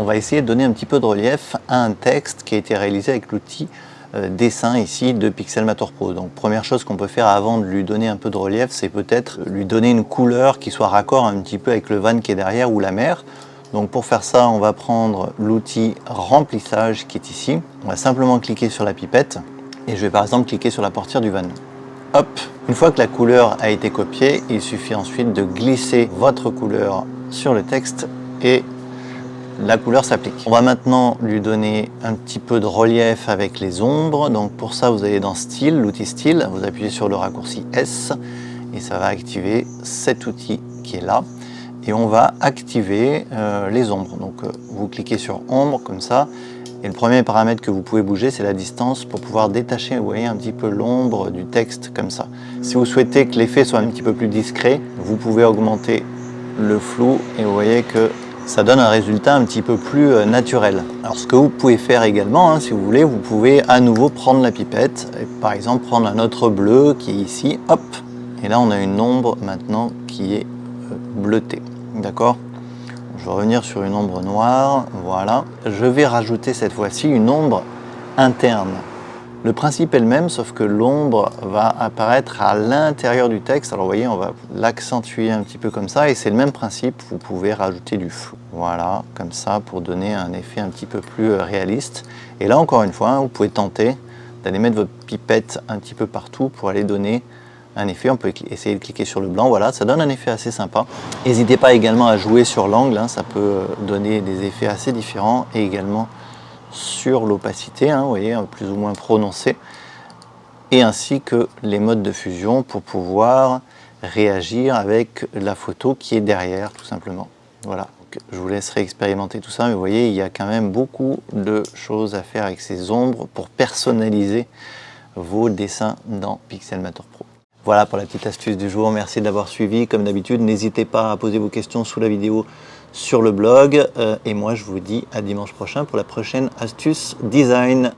On va essayer de donner un petit peu de relief à un texte qui a été réalisé avec l'outil dessin ici de Pixelmator Pro. Donc première chose qu'on peut faire avant de lui donner un peu de relief, c'est peut-être lui donner une couleur qui soit raccord un petit peu avec le van qui est derrière ou la mer. Donc pour faire ça, on va prendre l'outil remplissage qui est ici. On va simplement cliquer sur la pipette et je vais par exemple cliquer sur la portière du van. Hop, une fois que la couleur a été copiée, il suffit ensuite de glisser votre couleur sur le texte et la couleur s'applique. On va maintenant lui donner un petit peu de relief avec les ombres. Donc pour ça, vous allez dans Style, l'outil Style, vous appuyez sur le raccourci S et ça va activer cet outil qui est là. Et on va activer les ombres. Donc vous cliquez sur Ombre comme ça. Et le premier paramètre que vous pouvez bouger, c'est la distance pour pouvoir détacher, vous voyez, un petit peu l'ombre du texte comme ça. Si vous souhaitez que l'effet soit un petit peu plus discret, vous pouvez augmenter le flou et vous voyez que ça donne un résultat un petit peu plus naturel. Alors ce que vous pouvez faire également, si vous voulez, vous pouvez à nouveau prendre la pipette et par exemple prendre un autre bleu qui est ici, hop, et là on a une ombre maintenant qui est bleutée, d'accord? Je vais revenir sur une ombre noire, voilà. Je vais rajouter cette fois-ci une ombre interne. Le principe est le même, sauf que l'ombre va apparaître à l'intérieur du texte. Alors vous voyez, on va l'accentuer un petit peu comme ça, et c'est le même principe, vous pouvez rajouter du flou. Voilà, comme ça, pour donner un effet un petit peu plus réaliste. Et là, encore une fois, vous pouvez tenter d'aller mettre votre pipette un petit peu partout pour aller donner un effet. On peut essayer de cliquer sur le blanc, voilà, ça donne un effet assez sympa. N'hésitez pas également à jouer sur l'angle, ça peut donner des effets assez différents, et également sur l'opacité, vous voyez, plus ou moins prononcée, et ainsi que les modes de fusion pour pouvoir réagir avec la photo qui est derrière, tout simplement. Voilà, donc, je vous laisserai expérimenter tout ça, mais vous voyez, il y a quand même beaucoup de choses à faire avec ces ombres pour personnaliser vos dessins dans Pixelmator Pro. Voilà pour la petite astuce du jour, merci d'avoir suivi. Comme d'habitude, n'hésitez pas à poser vos questions sous la vidéo sur le blog. Et moi, je vous dis à dimanche prochain pour la prochaine astuce design.